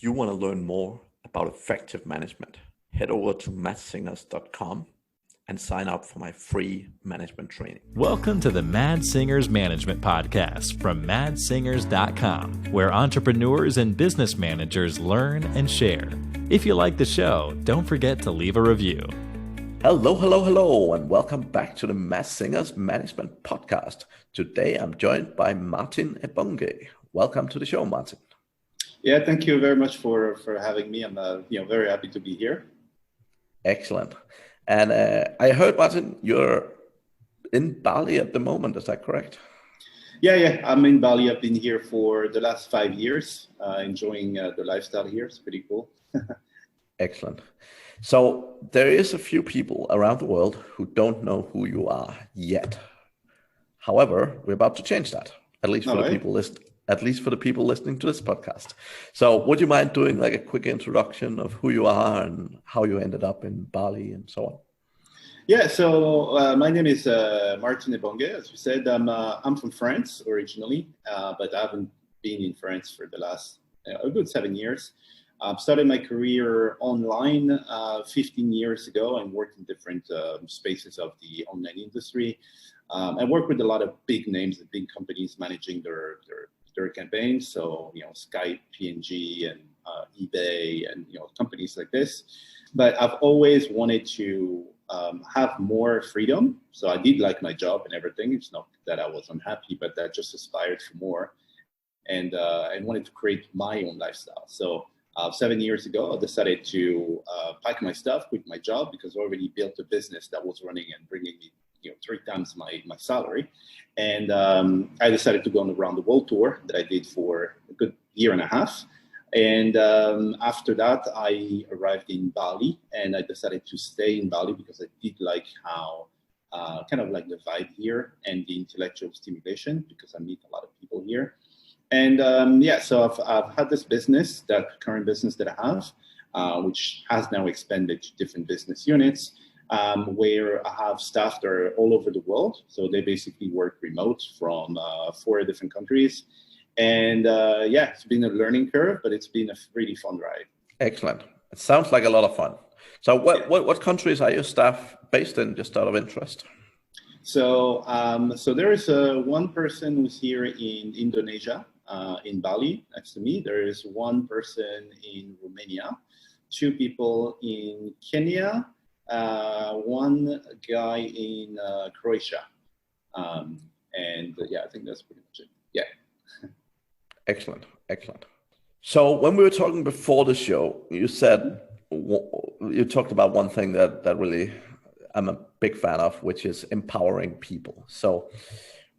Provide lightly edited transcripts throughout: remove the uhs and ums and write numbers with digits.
If you want to learn more about effective management, head over to mattsingers.com and sign up for my free management training. Welcome to the Mad Singers Management Podcast from madsingers.com, where entrepreneurs and business managers learn and share. If you like the show, don't forget to leave a review. Hello, and welcome back to the Mad Singers Management Podcast. Today I'm joined by Martin Ebongue. Welcome to the show, Martin. Yeah, thank you very much for having me. I'm very happy to be here. Excellent. And I heard, Martin, you're in Bali at the moment. Is that correct? Yeah. I'm in Bali. I've been here for the last 5 years, enjoying the lifestyle here. It's pretty cool. Excellent. So there is a few people around the world who don't know who you are yet. However, we're about to change that, at least for the people listening to this podcast. So would you mind doing like a quick introduction of who you are and how you ended up in Bali and so on? Yeah, so my name is Martin Ebongue. As you said, I'm from France originally, but I haven't been in France for the last a good 7 years. I started my career online 15 years ago and worked in different spaces of the online industry. I worked with a lot of big names and big companies managing their campaigns. So, Skype, P&G, and eBay, and, companies like this. But I've always wanted to have more freedom. So I did like my job and everything. It's not that I was unhappy, but I just aspired for more and wanted to create my own lifestyle. So 7 years ago, I decided to pack my stuff, quit my job, because I already built a business that was running and bringing me 3 times my salary. And I decided to go on a round the world tour that I did for a good year and a half. And after that, I arrived in Bali, and I decided to stay in Bali because I did like how kind of like the vibe here and the intellectual stimulation, because I meet a lot of people here. And so I've had this business, that current business that I have, which has now expanded to different business units, where I have staff that are all over the world. So they basically work remote from 4 different countries. And it's been a learning curve, but it's been a really fun ride. Excellent. It sounds like a lot of fun. So what countries are your staff based in, just out of interest? So there is one person who's here in Indonesia, in Bali, next to me. There is one person in Romania, 2 people in Kenya, one guy in Croatia. I think that's pretty much it. Yeah. Excellent. So when we were talking before the show, you talked about one thing that really I'm a big fan of, which is empowering people. So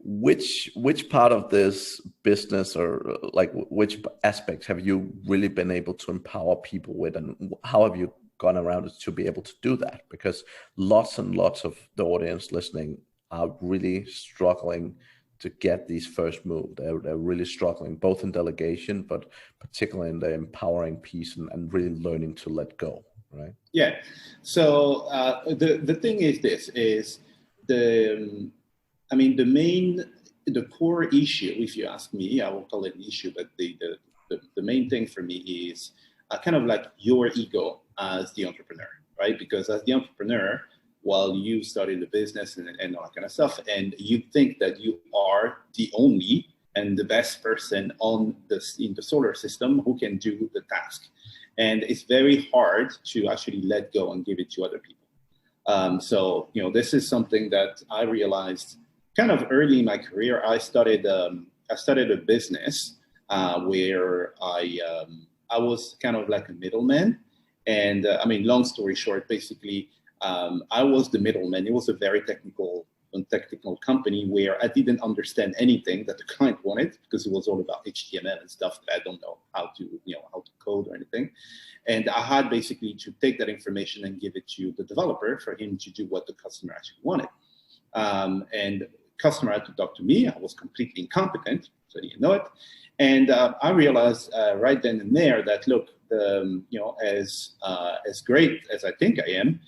which part of this business, or like which aspects have you really been able to empower people with, and how have you gone around it to be able to do that? Because lots and lots of the audience listening are really struggling to get these first move. They're really struggling, both in delegation, but particularly in the empowering piece and really learning to let go, right? Yeah. So the thing is the core issue, if you ask me, I won't call it an issue, but the main thing for me is kind of like your ego as the entrepreneur, right? Because as the entrepreneur, while you started the business and all that kind of stuff, and you think that you are the only and the best person in the solar system who can do the task. And it's very hard to actually let go and give it to other people. This is something that I realized kind of early in my career. I started a business where I was kind of like a middleman. And long story short, basically, I was the middleman. It was a very technical company where I didn't understand anything that the client wanted, because it was all about HTML and stuff that I don't know how to code or anything. And I had basically to take that information and give it to the developer for him to do what the customer actually wanted. And customer had to talk to me. I was completely incompetent, so I didn't know it. And I realized right then and there that, look, as great as I think I am,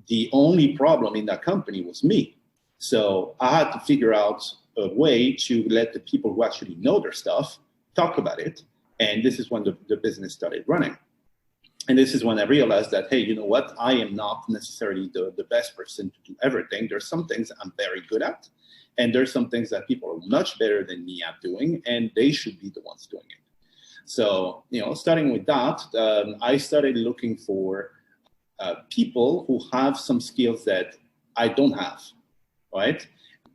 the only problem in that company was me. So I had to figure out a way to let the people who actually know their stuff talk about it And this is when the business started running. And this is when I realized that, hey, you know what? I am not necessarily the best person to do everything. There's some things I'm very good at, and there's some things that people are much better than me at doing, and they should be the ones doing it. So, starting with that, I started looking for people who have some skills that I don't have, right?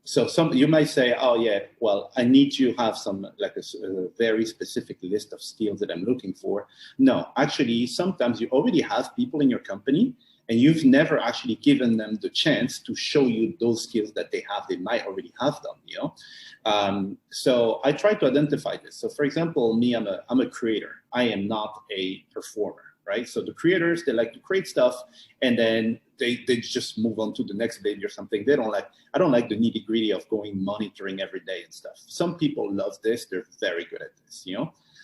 So you might say, oh yeah, well, I need to have some like a very specific list of skills that I'm looking for. No, actually, sometimes you already have people in your company and you've never actually given them the chance to show you those skills that they have. They might already have them, So I try to identify this. So for example, me, I'm a creator. I am not a performer, right? So the creators, they like to create stuff and then they just move on to the next baby or something. I don't like the nitty gritty of going monitoring every day and stuff. Some people love this. They're very good at this,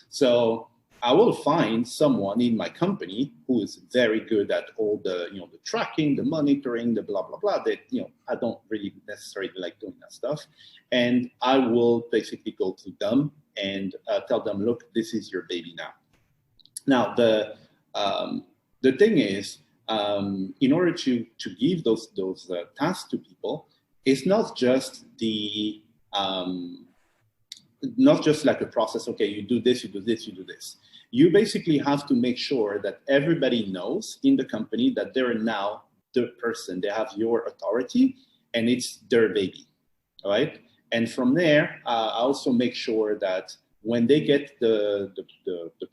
So I will find someone in my company who is very good at all the, the tracking, the monitoring, the blah, blah, blah, that, I don't really necessarily like doing that stuff. And I will basically go to them and tell them, look, this is your baby now. Now, the thing is, in order to give those tasks to people, it's not just not just like a process. Okay, you do this, you do this, you do this. You basically have to make sure that everybody knows in the company that they're now the person. They have your authority, and it's their baby, all right? And from there, I also make sure that when they get the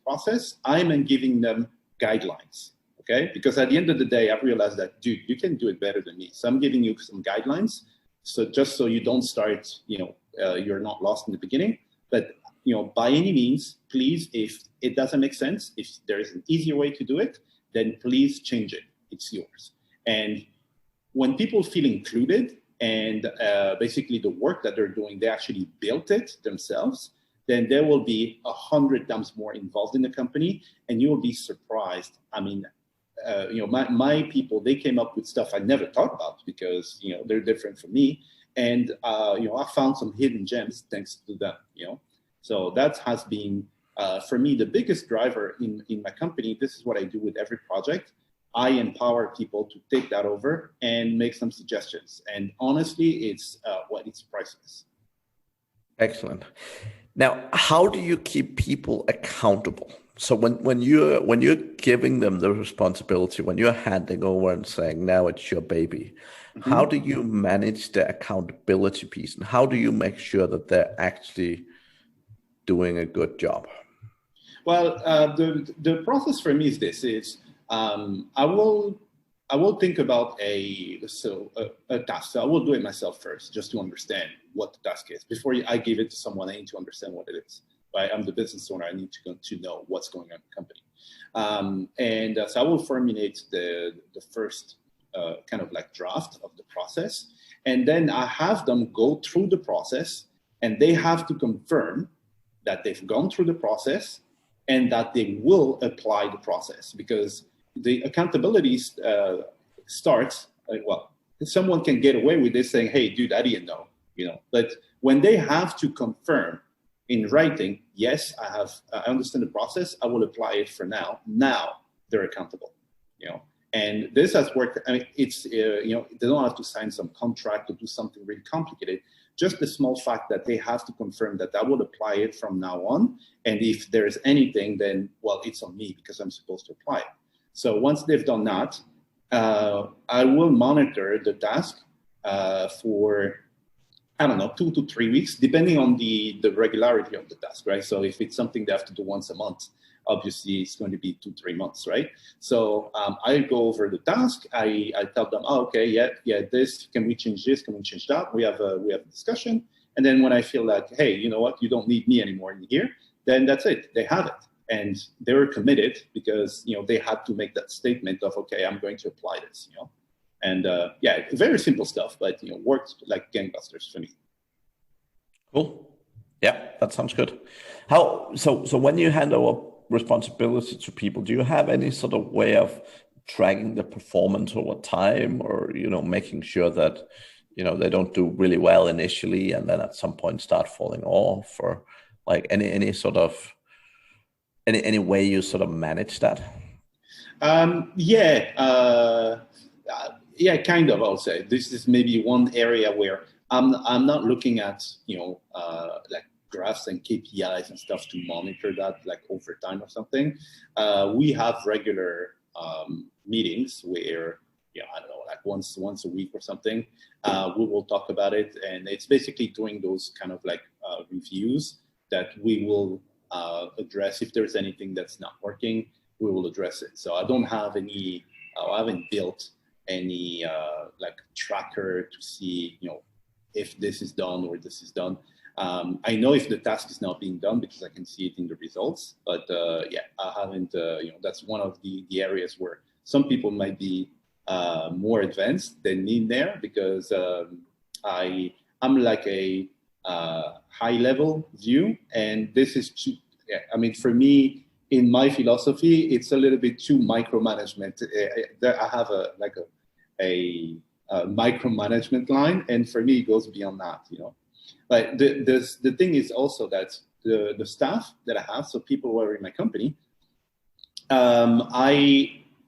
process, I'm giving them guidelines. Okay, because at the end of the day, I've realized that, dude, you can do it better than me. So I'm giving you some guidelines. So just so you don't start, you're not lost in the beginning. But, by any means, please, if it doesn't make sense, if there is an easier way to do it, then please change it. It's yours. And when people feel included and basically the work that they're doing, they actually built it themselves, then they will be 100 times more involved in the company, and you will be surprised. I mean, my people, they came up with stuff I never thought about because, they're different from me. And, I found some hidden gems thanks to them, So that has been, for me, the biggest driver in my company. This is what I do with every project. I empower people to take that over and make some suggestions. And honestly, it's priceless. Excellent. Now, how do you keep people accountable? So when you're giving them the responsibility, when you're handing over and saying, now it's your baby, mm-hmm. How do you manage the accountability piece? And how do you make sure that they're actually doing a good job? Well, the process for me is this, I will think about a task. So I will do it myself first, just to understand what the task is. Before I give it to someone, I need to understand what it is. Right? I'm the business owner. I need to know what's going on in the company. So I will formulate the first kind of like draft of the process. And then I have them go through the process, and they have to confirm that they've gone through the process and that they will apply the process, because the accountability starts, someone can get away with this saying, hey, dude, I didn't know, but when they have to confirm in writing, yes, I understand the process, I will apply it for now. Now they're accountable, and this has worked. I mean, it's, they don't have to sign some contract or do something really complicated. Just the small fact that they have to confirm that I will apply it from now on. And if there's anything, then, well, it's on me because I'm supposed to apply it. So once they've done that, I will monitor the task for, I don't know, 2 to 3 weeks, depending on the regularity of the task, right? So if it's something they have to do once a month, obviously it's going to be 2-3 months, right? So I go over the task. I tell them, oh, okay, yeah, this, can we change this? Can we change that? We have a discussion. And then when I feel like, hey, you know what, you don't need me anymore in here, then that's it. They have it. And they were committed because, they had to make that statement of, okay, I'm going to apply this, And yeah, very simple stuff, but, worked like gangbusters for me. Cool. Yeah, that sounds good. So when you hand over responsibility to people, do you have any sort of way of tracking the performance over time, or, making sure that, they don't do really well initially and then at some point start falling off, or like any sort of Any way you sort of manage that? Yeah, yeah, kind of. I'll say this is maybe one area where I'm not looking at like graphs and KPIs and stuff to monitor that like over time or something. We have regular meetings where I don't know, like once a week or something. We will talk about it, and it's basically during those kind of like reviews that we will address if there's anything that's not working. We will address it. So I don't have any, I haven't built any like tracker to see, if this is done or this is done. I know if the task is not being done because I can see it in the results, but yeah, I haven't, that's one of the areas where some people might be more advanced than me there, because I'm like a high level view, and this is too, yeah, I mean, for me, in my philosophy, it's a little bit too micromanagement. I have a micromanagement line, and for me, it goes beyond that, But the thing is also that the staff that I have, so people who are in my company,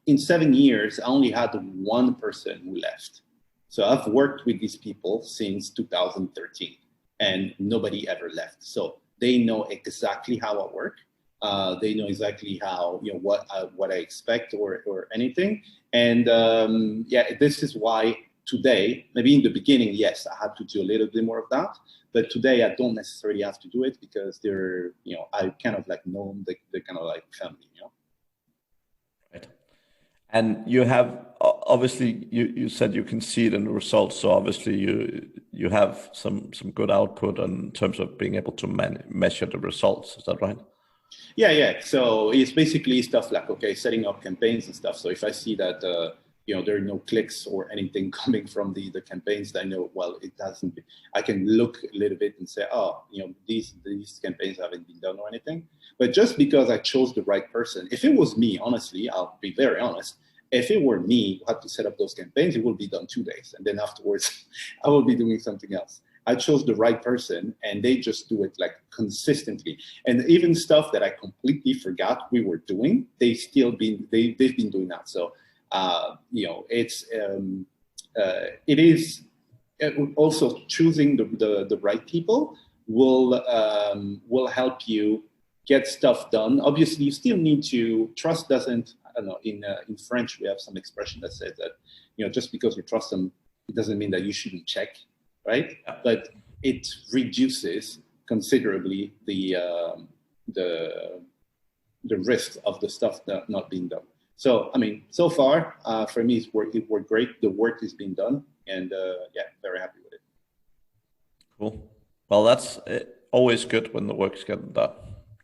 in 7 years, I only had one person who left. So I've worked with these people since 2013, and nobody ever left. So they know exactly how I work. They know exactly how, what I expect or anything. And yeah, this is why today, maybe in the beginning, yes, I had to do a little bit more of that. But today I don't necessarily have to do it because they're, I kind of like know the kind of like family, Right. And you have, obviously, you said you can see it in the results. So obviously you have some good output in terms of being able to measure the results. Is that right? Yeah. So it's basically stuff like, okay, setting up campaigns and stuff. So if I see that, there are no clicks or anything coming from the campaigns, that I know, well, it hasn't been, I can look a little bit and say, oh, these campaigns haven't been done or anything. But just because I chose the right person, if it was me, honestly, I'll be very honest, if it were me who had to set up those campaigns, it would be done 2 days. And then afterwards, I will be doing something else. I chose the right person, and they just do it like consistently. And even stuff that I completely forgot we were doing, they've been doing that. So, it is also choosing the right people will help you get stuff done. Obviously, you still need to trust. Doesn't, I don't know, in French we have some expression that says that just because you trust them, it doesn't mean that you shouldn't check. Right, but it reduces considerably the risk of the stuff not being done. So, I mean, so far for me, it worked great. The work is being done, and yeah, very happy with it. Cool. Well, that's always good when the work's getting done.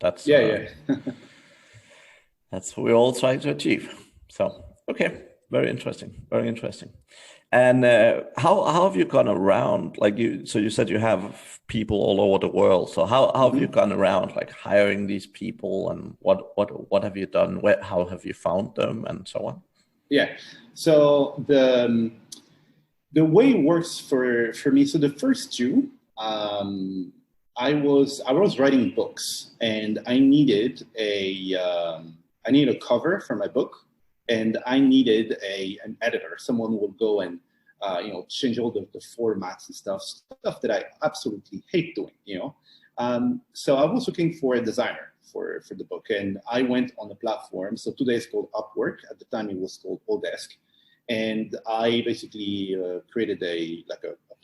That's yeah. That's what we all try to achieve. So, okay, very interesting, very interesting. And how have you gone around? So you said you have people all over the world. So how have you gone around, like hiring these people, and what have you done? How have you found them, and so on? Yeah. So the way it works for me. So the first two, I was writing books, and I needed a cover for my book. And I needed an editor, someone who would go and change all the formats and stuff that I absolutely hate doing. So I was looking for a designer for the book, and I went on the platform. So today it's called Upwork. At the time it was called Odesk, and I basically created a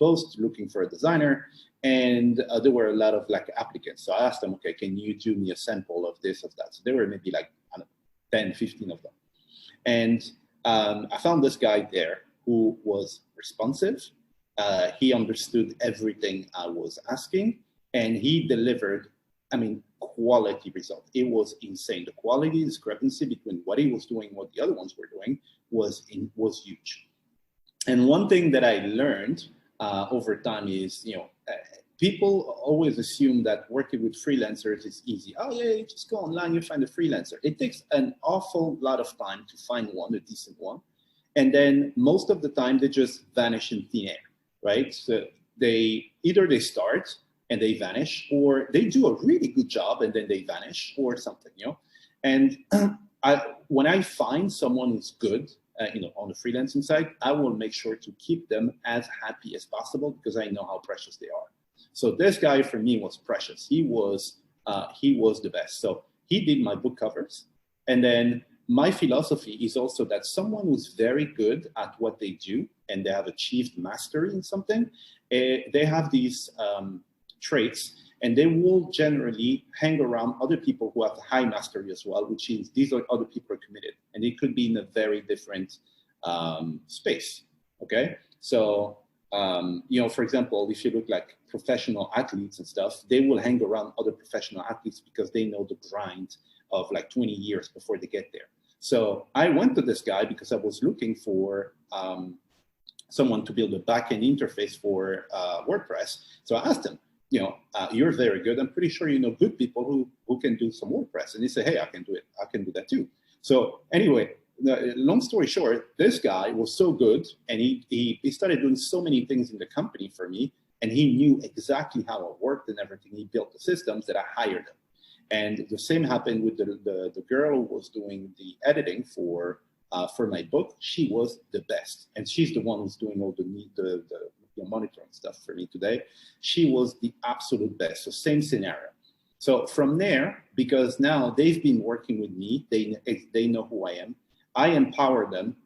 post looking for a designer, and there were a lot of applicants. So I asked them, okay, can you do me a sample of this, of that? So there were maybe 10, 15 of them. And I found this guy there who was responsive. He understood everything I was asking, and he delivered, quality results. It was insane. The quality discrepancy between what he was doing and what the other ones were doing was huge. And one thing that I learned over time is, people always assume that working with freelancers is easy. Oh yeah, you just go online, you find a freelancer. It takes an awful lot of time to find one, a decent one. And then most of the time they just vanish in thin air, right? So they start and they vanish, or they do a really good job and then they vanish or something, And when I find someone who's good, on the freelancing side, I will make sure to keep them as happy as possible because I know how precious they are. So this guy for me was precious. He was the best. So he did my book covers. And then my philosophy is also that someone who's very good at what they do and they have achieved mastery in something, they have these traits, and they will generally hang around other people who have high mastery as well, which is these are other people are committed, and it could be in a very different space. Okay, so for example, if you look like professional athletes and stuff, they will hang around other professional athletes because they know the grind of like 20 years before they get there. So I went to this guy because I was looking for someone to build a backend interface for WordPress. So I asked him, you're very good. I'm pretty sure you know good people who can do some WordPress. And he said, hey, I can do it. I can do that too. So anyway, long story short, this guy was so good, and he started doing so many things in the company for me, and he knew exactly how it worked and everything. He built the systems that I hired him. And the same happened with the girl who was doing the editing for my book. She was the best, and she's the one who's doing all the monitoring stuff for me today. She was the absolute best. So same scenario. So from there, because now they've been working with me, they know who I am. I empower them.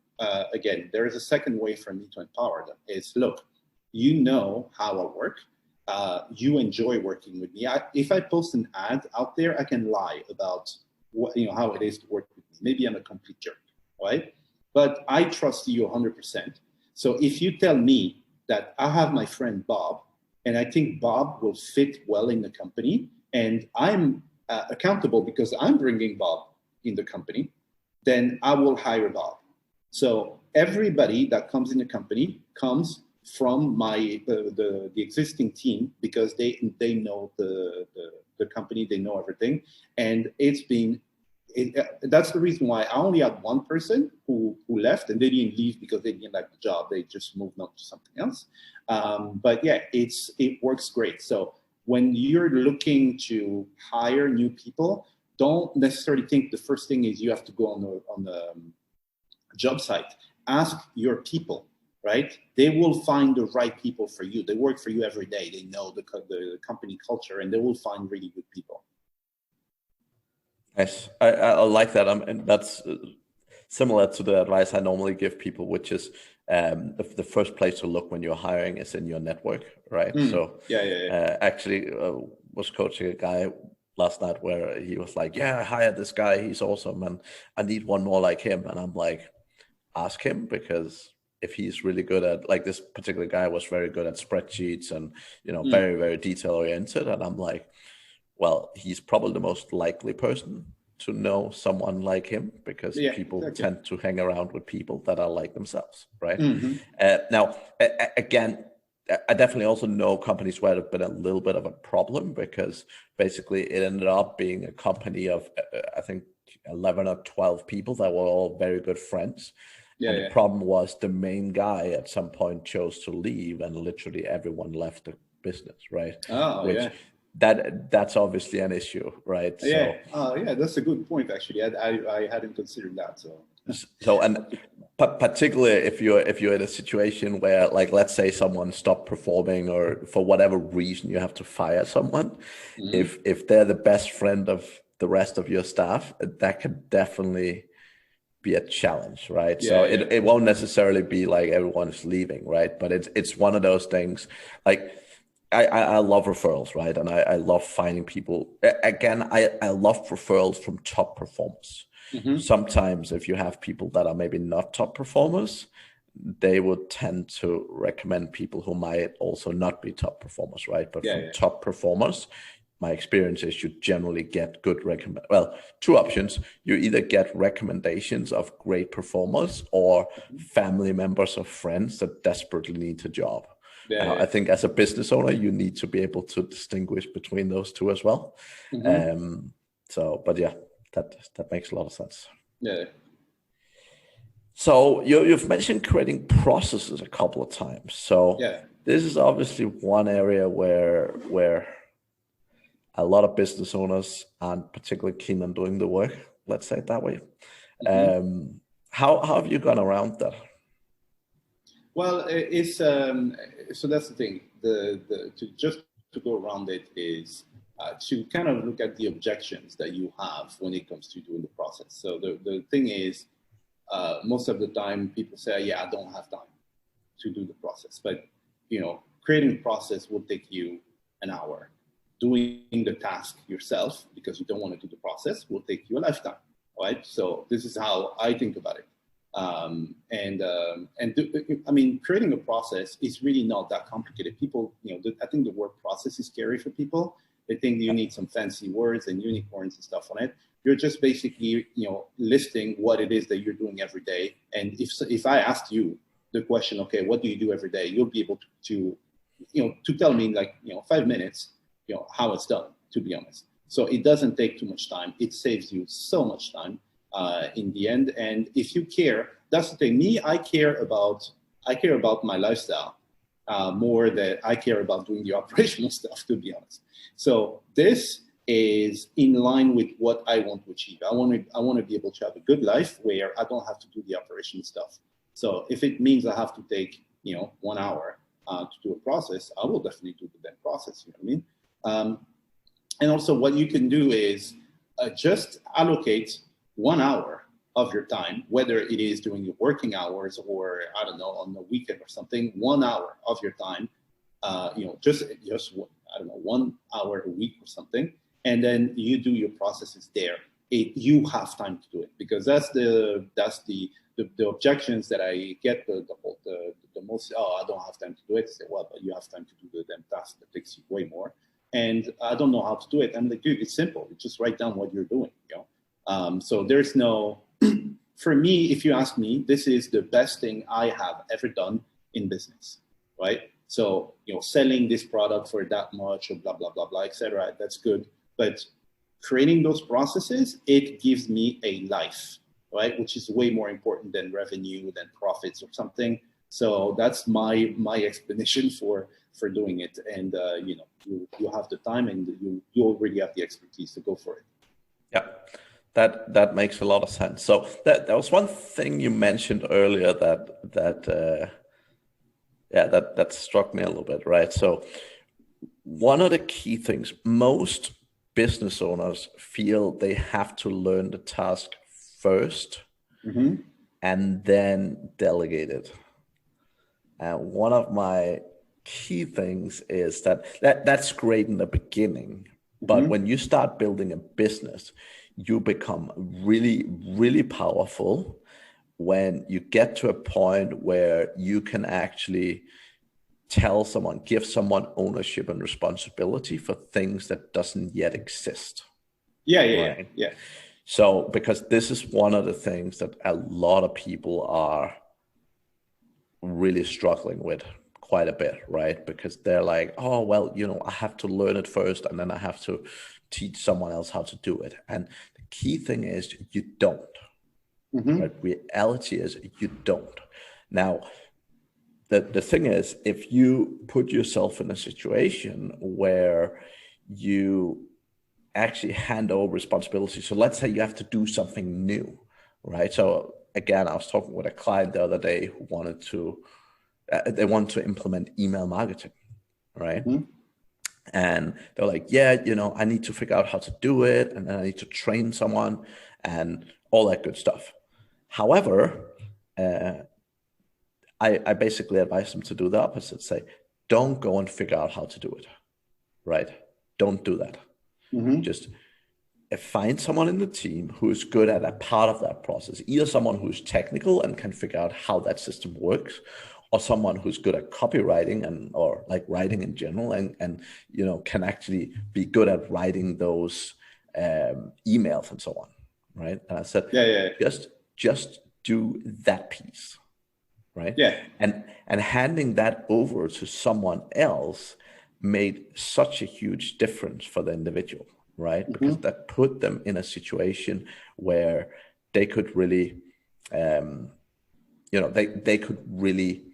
Again, there is a second way for me to empower them. Is look, you know how I work. You enjoy working with me. If I post an ad out there, I can lie about how it is to work with me. Maybe I'm a complete jerk, right? But I trust you 100%. So if you tell me that I have my friend Bob, and I think Bob will fit well in the company, and I'm accountable because I'm bringing Bob in the company, then I will hire Bob. So everybody that comes in the company comes from the existing team because they know the company, they know everything, and that's the reason why I only had one person who left, and they didn't leave because they didn't like the job. They just moved on to something else. But yeah, it works great. So when you're looking to hire new people, don't necessarily think the first thing is you have to go on the job site. Ask your people, right? They will find the right people for you. They work for you every day. They know the company culture, and they will find really good people. Nice. I like that. And that's similar to the advice I normally give people, which is the first place to look when you're hiring is in your network, right? So actually was coaching a guy last night where he was like, yeah, I hired this guy. He's awesome. And I need one more like him. And I'm like, ask him, because if he's really good at, like, this particular guy was very good at spreadsheets and, very, very detail oriented. And I'm like, well, he's probably the most likely person to know someone like him, because people tend to hang around with people that are like themselves, right? Now, again, I definitely also know companies where it's been a little bit of a problem, because basically it ended up being a company of, I think, 11 or 12 people that were all very good friends. The problem was the main guy at some point chose to leave, and literally everyone left the business, right? That's obviously an issue, right? That's a good point, actually. I hadn't considered that. So and particularly if you're in a situation where, like, let's say someone stopped performing, or for whatever reason you have to fire someone, if they're the best friend of the rest of your staff, that could definitely be a challenge, right? It won't necessarily be like everyone's leaving, right? But it's one of those things. Like, I love referrals, right? And I love finding people. Again, I love referrals from top performers. Sometimes if you have people that are maybe not top performers, they would tend to recommend people who might also not be top performers, right? But from top performers, my experience is you generally get good two options. You either get recommendations of great performers, or family members or friends that desperately need a job. I think as a business owner, you need to be able to distinguish between those two as well. But yeah, that makes a lot of sense. So you've mentioned creating processes a couple of times. So this is obviously one area where a lot of business owners aren't particularly keen on doing the work, let's say it that way. Mhm. How have you gone around that? Well, it's so that's the thing. The to just to go around it is to kind of look at the objections that you have when it comes to doing the process. So the thing is, most of the time people say, "Yeah, I don't have time to do the process," but creating a process will take you an hour. Doing the task yourself because you don't want to do the process will take you a lifetime, right? So this is how I think about it. I mean, creating a process is really not that complicated. People, I think the word process is scary for people. They think you need some fancy words and unicorns and stuff on it. You're just basically, listing what it is that you're doing every day. And if I asked you the question, okay, what do you do every day? You'll be able to tell me in like, 5 minutes, how it's done, to be honest. So it doesn't take too much time. It saves you so much time in the end. And if you care, that's the thing. Me, I care about my lifestyle more than I care about doing the operational stuff, to be honest. So this is in line with what I want to achieve. I want to be able to have a good life where I don't have to do the operational stuff. So if it means I have to take 1 hour to do a process, I will definitely do the damn process. You know what I mean? And also, what you can do is just allocate 1 hour of your time, whether it is during your working hours or I don't know on the weekend or something. 1 hour of your time, just I don't know 1 hour a week or something, and then you do your processes there. You have time to do it because that's the objections that I get the most. Oh, I don't have time to do it. I say, well, but you have time to do the damn task that takes you way more. And I don't know how to do it. I'm like, dude, it's simple. You just write down what you're doing. So there's no. For me, if you ask me, this is the best thing I have ever done in business, right? So selling this product for that much or blah blah blah blah, etc. That's good, but creating those processes, it gives me a life, right? Which is way more important than revenue, than profits or something. So that's my explanation for doing it. And you have the time and you already have the expertise to go for it. Yeah, that makes a lot of sense. So that was one thing you mentioned earlier that struck me a little bit, right? So one of the key things, most business owners feel they have to learn the task first and then delegate it. And one of my key things is that's great in the beginning, but when you start building a business, you become really, really powerful when you get to a point where you can actually give someone ownership and responsibility for things that doesn't yet exist. Yeah. So, because this is one of the things that a lot of people are really struggling with quite a bit, right? Because they're like, oh, well, I have to learn it first and then I have to teach someone else how to do it. And the key thing is you don't. Right? Reality is you don't. Now, the thing is, if you put yourself in a situation where you actually hand over responsibility, so let's say you have to do something new, right? So again, I was talking with a client the other day who wanted to implement email marketing, right? And they're like, yeah, I need to figure out how to do it, and then I need to train someone and all that good stuff. However, I basically advise them to do the opposite. Say, don't go and figure out how to do it, right? Don't do that. Just find someone in the team who is good at a part of that process, either someone who's technical and can figure out how that system works, or someone who's good at copywriting or like writing in general and can actually be good at writing those emails and so on, right? And I said, just do that piece, right? Yeah. And handing that over to someone else made such a huge difference for the individual, right? Because that put them in a situation where they could really, they could really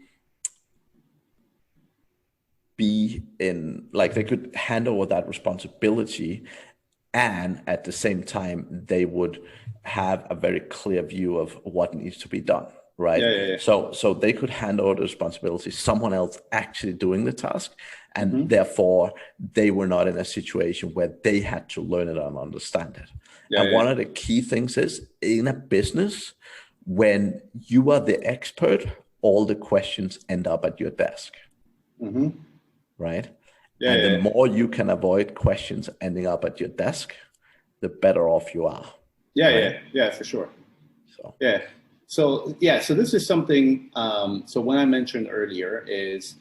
be in, like, they could hand over that responsibility and at the same time, they would have a very clear view of what needs to be done, right? Yeah. So they could hand over the responsibility, someone else actually doing the task, and therefore they were not in a situation where they had to learn it and understand it. And one of the key things is, in a business, when you are the expert, all the questions end up at your desk, right? And the more you can avoid questions ending up at your desk, the better off you are. Yeah, for sure. So this is something. So when I mentioned earlier is,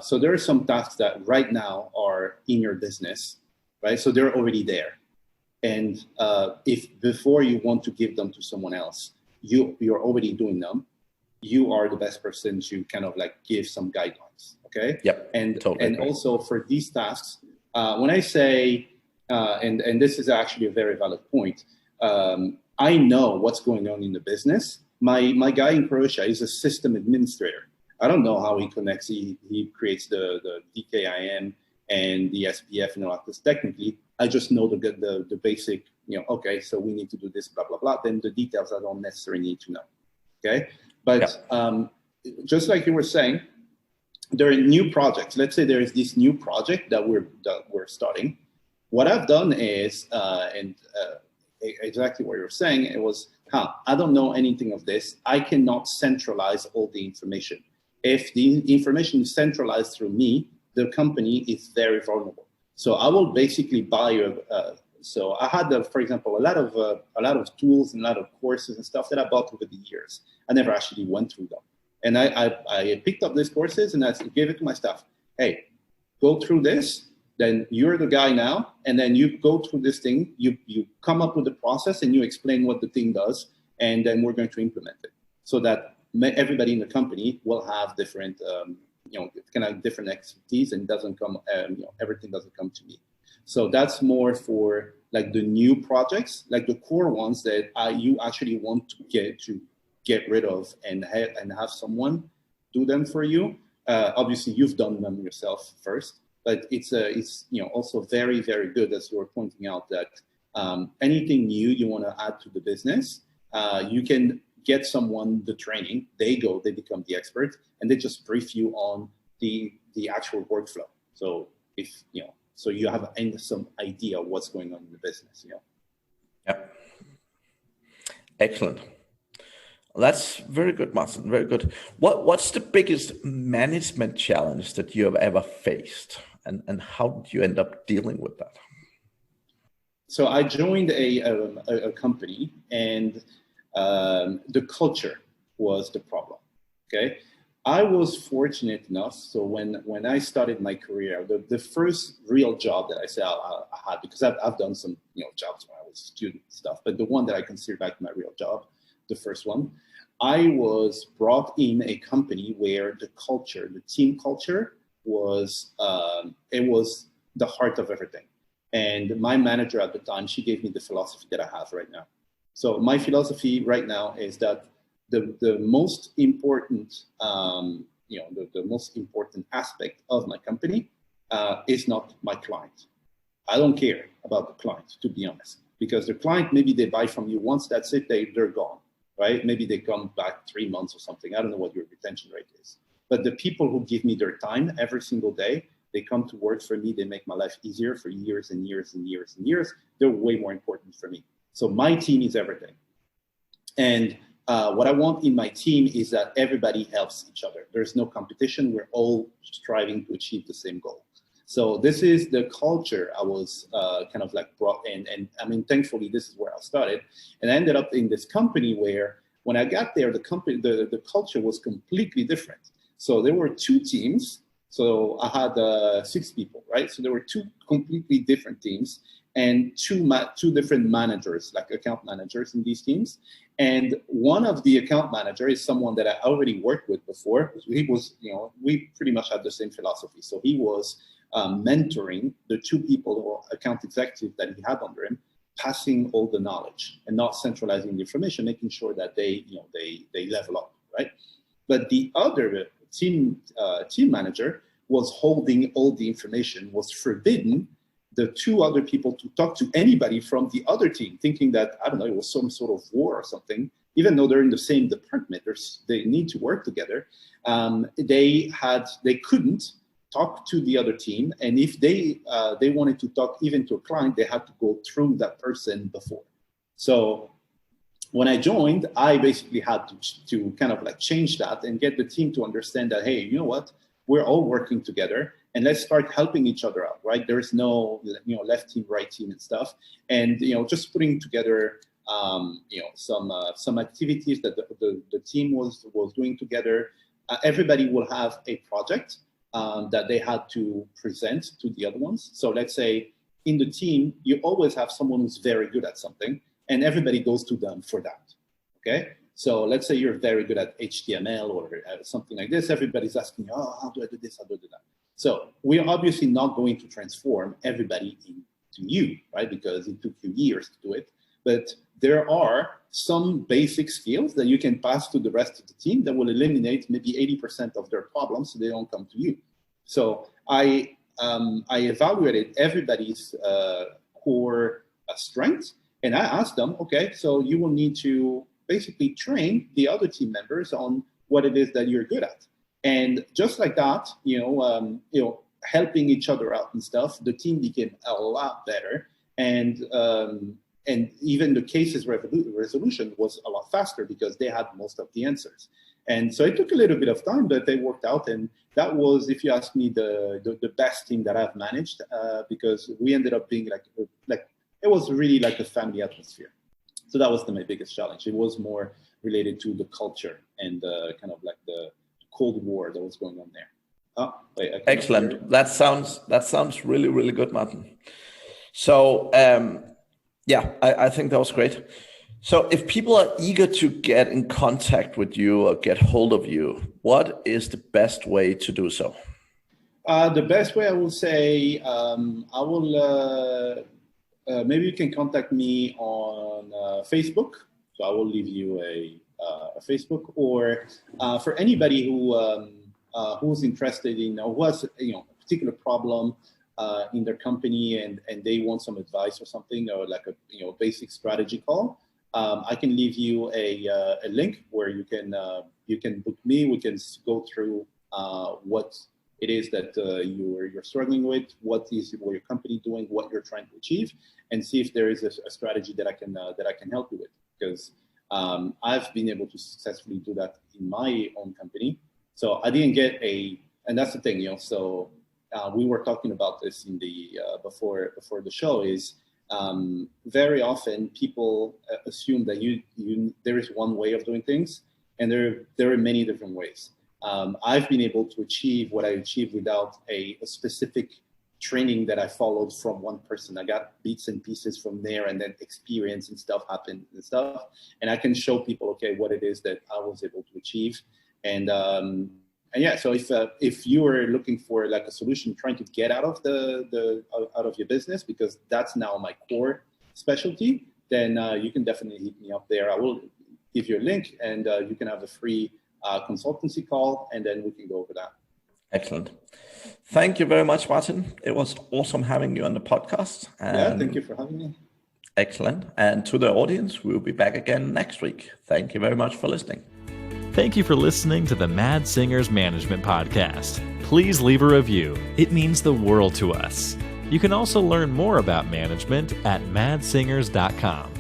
so there are some tasks that right now are in your business, right? So they're already there, and if before you want to give them to someone else, you're already doing them, you are the best person to kind of like give some guidelines. Okay. Yep. And totally and also for these tasks, when I say, and this is actually a very valid point. I know what's going on in the business. My guy in Croatia is a system administrator. I don't know how he connects. He creates the DKIM and the SPF and all that. Because technically, I just know the basic. Okay, so we need to do this, blah blah blah. Then the details I don't necessarily need to know. Okay, but just like you were saying, there are new projects. Let's say there is this new project that we're starting. What I've done is, exactly what you're saying, it was, I don't know anything of this. I cannot centralize all the information. If the information is centralized through me, the company is very vulnerable. So I will basically buy so I had, for example, a lot of tools and a lot of courses and stuff that I bought over the years. I never actually went through them. And I picked up these courses and I gave it to my staff. Hey, go through this. Then you're the guy now, and then you go through this thing, you come up with the process and you explain what the thing does, and then we're going to implement it so that everybody in the company will have different, kind of different expertise, and doesn't come, everything doesn't come to me. So that's more for like the new projects, like the core ones that you actually want to get rid of and have someone do them for you. Obviously, you've done them yourself first. But it's also very, very good, as you were pointing out, that anything new you want to add to the business, you can get someone the training. They become the expert, and they just brief you on the actual workflow. So so you have some idea of what's going on in the business. Yep. Excellent. That's very good, Martin. Very good. What's the biggest management challenge that you have ever faced? And how did you end up dealing with that? So I joined a company, and the culture was the problem. Okay, I was fortunate enough. So when I started my career, the first real job that I had, because I've done some jobs when I was a student and stuff, but the one that I consider back my real job, the first one, I was brought in a company where the culture, the team culture, was it was the heart of everything. And my manager at the time, she gave me the philosophy that I have right now. So my philosophy right now is that the most important the most important aspect of my company is not my client. I don't care about the client, to be honest, because the client, maybe they buy from you once, that's it, they're gone, right? Maybe they come back 3 months or something. I don't know what your retention rate is. But the people who give me their time every single day, they come to work for me, they make my life easier for years and years and years and years. They're way more important for me. So my team is everything. And what I want in my team is that everybody helps each other. There's no competition. We're all striving to achieve the same goal. So this is the culture I was kind of like brought in. And I mean, thankfully, this is where I started. And I ended up in this company where when I got there, the culture was completely different. So there were 2 teams. So I had 6 people, right? So there were 2 completely different teams and 2 different managers, like account managers in these teams. And one of the account manager is someone that I already worked with before. He was, we pretty much had the same philosophy. So he was mentoring the 2 people or account executives that he had under him, passing all the knowledge and not centralizing the information, making sure that they level up, right? But the other team manager was holding all the information, was forbidden the two other people to talk to anybody from the other team, thinking that, I don't know, it was some sort of war or something, even though they're in the same department, they need to work together. They couldn't talk to the other team. And if they wanted to talk even to a client, they had to go through that person before. So when I joined, I basically had to kind of like change that and get the team to understand that, hey, you know what, we're all working together and let's start helping each other out, right? There is no, left team, right team and stuff. And, just putting together, some activities that the team was doing together. Everybody will have a project that they had to present to the other ones. So let's say in the team, you always have someone who's very good at something and everybody goes to them for that, okay? So let's say you're very good at HTML or something like this. Everybody's asking, oh, how do I do this? How do I do that? So we're obviously not going to transform everybody into you, right? Because it took you years to do it. But there are some basic skills that you can pass to the rest of the team that will eliminate maybe 80% of their problems so they don't come to you. So I evaluated everybody's core strengths, and I asked them, okay, so you will need to basically train the other team members on what it is that you're good at. And just like that, helping each other out and stuff, the team became a lot better. And even the cases resolution was a lot faster because they had most of the answers. And so it took a little bit of time, but they worked out. And that was, if you ask me, the best team that I've managed, because we ended up being like it was really like a family atmosphere. So that was my biggest challenge. It was more related to the culture and kind of like the Cold War that was going on there. Oh, wait, excellent. That sounds really, really good, Martin. So I think that was great. So if people are eager to get in contact with you or get hold of you, what is the best way to do so? The best way, I will say, maybe you can contact me on Facebook. So I will leave you a Facebook, or for anybody who's interested in, who has a particular problem in their company and they want some advice or something, or like a basic strategy call. I can leave you a link where you can book me. We can go through what it is that you're struggling with, what your company doing, what you're trying to achieve, and see if there is a strategy that I can help you with. Because I've been able to successfully do that in my own company. So I didn't get and that's the thing, So we were talking about this in the before the show. Is very often people assume that there is one way of doing things, and there are many different ways. I've been able to achieve what I achieved without a specific training that I followed from one person. I got bits and pieces from there, and then experience and stuff happened and stuff. And I can show people, okay, what it is that I was able to achieve. And yeah, so if you are looking for like a solution, trying to get out of out of your business, because that's now my core specialty, then you can definitely hit me up there. I will give you a link, and you can have a free consultancy call, and then we can go over that. Excellent. Thank you very much, Martin. It was awesome having you on the podcast. Yeah, thank you for having me. Excellent. And to the audience, we'll be back again next week. Thank you very much for listening. Thank you for listening to the Mad Singers Management Podcast. Please leave a review. It means the world to us. You can also learn more about management at madsingers.com.